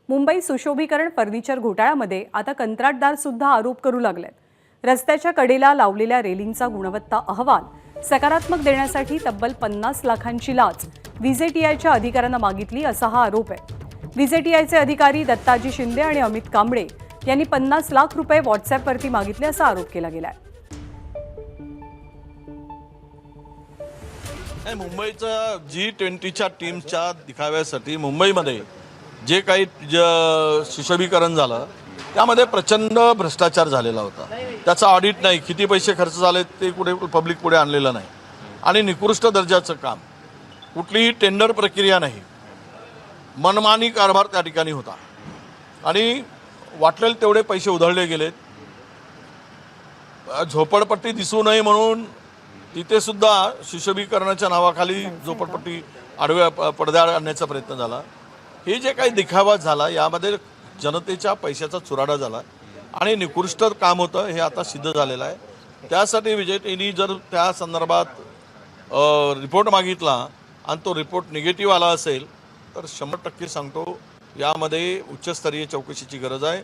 मुंबई सुशोभीकरण फर्निचर घोटाळ्यामध्ये आता कंत्राटदार सुद्धा आरोप करू लागलेत। रस्त्याच्या कडेला लावलेल्या रेलिंगचा गुणवत्ता अहवाल सकारात्मक देण्यासाठी तब्बल 50 लाखांची लाच व्हीजेटीआयच्या अधिकाऱ्यांना मागितली असा हा आरोप आहे। व्हीजेटीआयचे अधिकारी दत्ताजी शिंदे आणि अमित कांबळे यांनी 50 लाख रुपये व्हॉट्सअॅपवरती मागितले असा आरोप केला गेलाय। मुंबईच्या G20च्या टीमच्या दिखाव्यासाठी मुंबईमध्ये जे काही सुशोभीकरण झालं त्यामध्ये प्रचंड भ्रष्टाचार झालेला होता। त्याचा ऑडिट नाही, किती पैसे खर्च झाले ते कुठे पब्लिक पुढे आणलेलं नाही आणि निकृष्ट दर्जाचं काम, कुठलीही टेंडर प्रक्रिया नाही, मनमानी कारभार त्या ठिकाणी होता आणि वाटलेले तेवढे पैसे उधळले गेलेत। झोपडपट्टी दिसू नये म्हणून तिथे सुद्धा सुशोभीकरणाच्या नावाखाली झोपडपट्टी आडव्या पडद्याआड आणण्याचा प्रयत्न झाला। हे जे काही दिखावा झाला यामध्ये जनतेच्या पैशाचा चुराडा झाला आणि निकृष्ट काम होतं हे आता सिद्ध झालेलं आहे। त्यासाठी व्हीजेटीने जर त्या संदर्भात रिपोर्ट मागितला आणि तो रिपोर्ट निगेटिव्ह आला असेल तर 100% सांगतो यामध्ये उच्चस्तरीय चौकशीची गरज आहे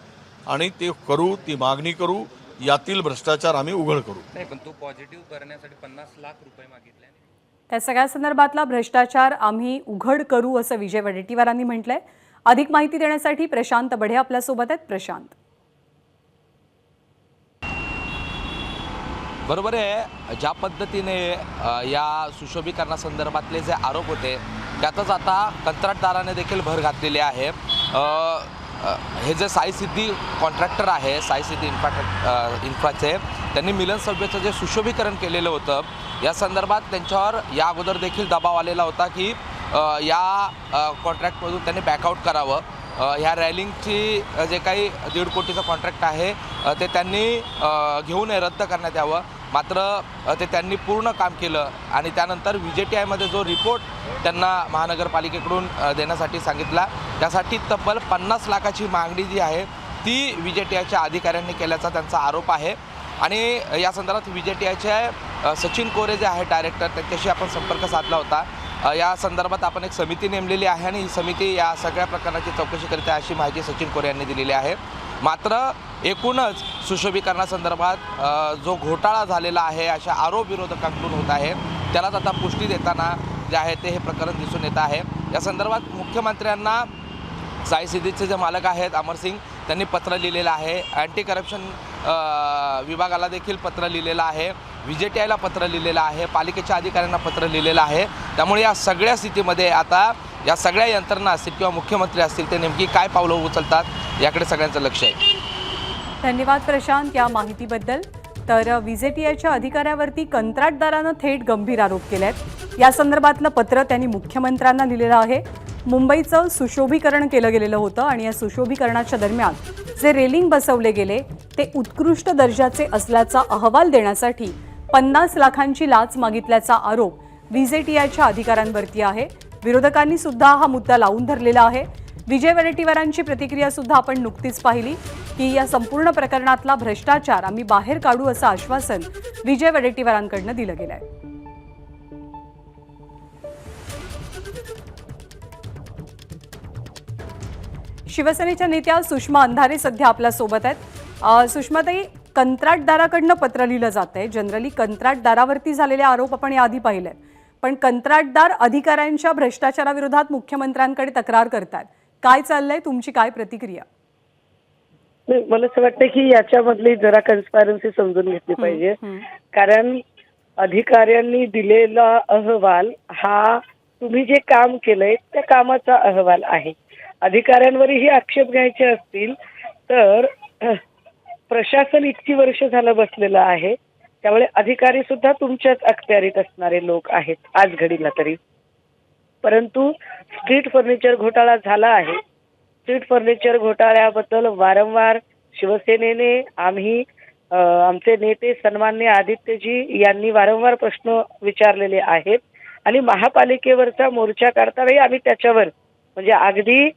आणि ते करू, ती मागणी करू, यातील भ्रष्टाचार आम्ही उघड करू। नाही पण तो पॉझिटिव्ह करण्यासाठी 50 लाख रुपये मागितले। त्या सगळ्या संदर्भातला भ्रष्टाचार आम्ही उघड करू असं विजय वडेट्टीवारांनी म्हटलंय। अधिक माहिती देण्यासाठी प्रशांत बढे आपल्या सोबत आहेत। प्रशांत, बरोबर आहे, ज्या पद्धतीने या सुशोभीकरणासंदर्भातले जे आरोप होते त्यातच आता कंत्राटदाराने देखील भर घातलेली आहे। हे जे साई सिद्धी कॉन्ट्रॅक्टर आहे, साई सिद्धी इन्फ्राचे, त्यांनी मिलन सभेचं जे सुशोभीकरण केलेलं होतं या संदर्भात त्यांच्यावर या अगोदर देखील दबाव आलेला होता की या कॉन्ट्रॅक्टमधून त्यांनी बॅकआउट करावं। ह्या रॅलिंगची जे काही 1.5 कोटीचं कॉन्ट्रॅक्ट आहे ते त्यांनी घेऊ नये, रद्द करण्यात यावं। मात्र ते त्यांनी पूर्ण काम केलं आणि त्यानंतर व्हीजेटीआयमध्ये जो रिपोर्ट त्यांना महानगरपालिकेकडून देण्यासाठी सांगितला त्यासाठी तब्बल 50 लाखाची मागणी जी आहे ती व्हीजेटीआयच्या अधिकाऱ्यांनी केल्याचा त्यांचा आरोप आहे। आणि या संदर्भात व्हीजेटीआयचे सचिन कोरे जे आहे डायरेक्टर, त्यांच्याशी आपण संपर्क साधला होता। या संदर्भात आपण एक समिती नेमलेली आहे आणि ही समिती या सगळ्या प्रकरणाची चौकशी करते अशी माहिती सचिन कोरे यांनी दिलेली आहे। मात्र एकूणच सुशोभीकरणासंदर्भात जो घोटाळा झालेला आहे अशा आरोप विरोधकांकडून होत आहे त्यालाच आता पुष्टी देताना जे आहे ते हे प्रकरण दिसून येत आहे। या संदर्भात मुख्यमंत्र्यांना साई सिद्धीचे जे मालक आहेत अमर सिंग त्यांनी पत्र लिहिलेलं आहे, अँटी करप्शन विभागाला देखील पत्र लिहिलेलं आहे, व्हीजेटीआयला पत्र लिहिलेलं आहे, पालिकेच्या अधिकाऱ्यांना पत्र लिहिलेलं आहे। त्यामुळे या सगळ्या स्थितीमध्ये आता या सगळ्या यंत्रणा असतील किंवा मुख्यमंत्री असतील ते नेमकी काय पावलं उचलतात याकडे सगळ्यांचं लक्ष आहे। धन्यवाद प्रशांत या माहितीबद्दल। तर व्हीजेटीआयच्या अधिकाऱ्यावरती कंत्राटदारानं थेट गंभीर आरोप केलेत। या संदर्भातलं पत्र त्यांनी मुख्यमंत्र्यांना लिहिलेलं आहे। मुंबईचं सुशोभीकरण केलं गेलेलं होतं आणि या सुशोभीकरणाच्या दरम्यान जे रेलिंग बसवले गेले ते उत्कृष्ट दर्जाचे असल्याचा अहवाल देण्यासाठी 50 लाखांची लाच मागितल्याचा आरोप व्हीजेटीआयच्या अधिकाऱ्यांवरती आहे। विरोधकांनी सुद्धा हा मुद्दा लावून धरलेला आहे। विजय वडेट्टीवारांची प्रतिक्रिया सुद्धा आपण नुकतीच पाहिली की या संपूर्ण प्रकरणातला भ्रष्टाचार आम्ही बाहेर काढू असं आश्वासन विजय वडेट्टीवारांकडून दिलं गेलं आहे। शिवसेनेच्या नेत्या सुषमा अंधारे सध्या आपल्या सोबत आहेत। सुषमाताई, कंत्राटदाराकडनं पत्र लिहिलं जातंय। जनरली कंत्राटदारावरती झालेले आरोप आपण याआधी पाहिलेत, पण कंत्राटदार अधिकाऱ्यांच्या भ्रष्टाचाराविरोधात मुख्यमंत्र्यांकडे तक्रार करतात। काय चाललंय, तुमची काय प्रतिक्रिया? मला असं वाटतं की याच्यामधली जरा कन्स्पायरन्सी समजून घेतली पाहिजे, कारण अधिकाऱ्यांनी दिलेला अहवाल हा तुम्ही जे काम केलंय त्या कामाचा अहवाल आहे। अधिकाऱ्यांवरही आक्षेप घ्यायचे असतील तर प्रशासन इतकी वर्ष झालं बसलेलं आहे, त्यामुळे अधिकारी सुद्धा तुमच्याच अखत्यारीत असणारे लोक आहेत आज घडीला तरी। परंतु स्ट्रीट फर्निचर घोटाळा झाला आहे। स्ट्रीट फर्निचर घोटाळ्याबद्दल वारंवार शिवसेनेने आम्ही आमचे नेते सन्माननीय आदित्यजी यांनी वारंवार प्रश्न विचारलेले आहेत आणि महापालिकेवरचा मोर्चा काढतानाही आम्ही त्याच्यावर म्हणजे अगदी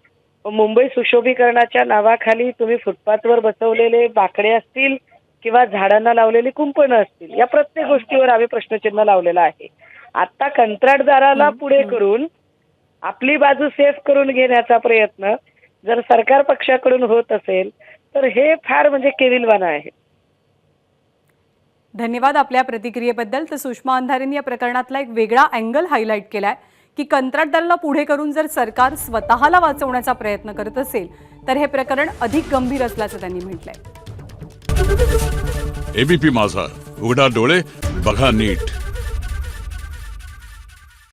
मुंबई सुशोभीकरणाच्या नावाखाली तुम्ही फुटपाथवर बसवलेले बाकडे असतील किंवा झाडांना लावलेली कुंपणं असतील या प्रत्येक गोष्टीवर आम्ही प्रश्नचिन्ह लावलेला आहे। आता कंत्राटदाराला पुढे करून आपली बाजू सेफ करून घेण्याचा प्रयत्न जर सरकार पक्षाकडून होत असेल तर हे फार म्हणजे केविलवाणं आहे. धन्यवाद आपल्या प्रतिक्रियेबद्दल. तर सुषमा अंधारेंनी या प्रकरणातला एक वेगळा अँगल हायलाईट केलाय की कंत्राटदाराला पुढे करून जर सरकार स्वतःला वाचवण्याचा प्रयत्न करत असेल तर हे प्रकरण अधिक गंभीर असल्याचं त्यांनी म्हटलंय. एबीपी माझा, उघडा डोळे बघा नीट.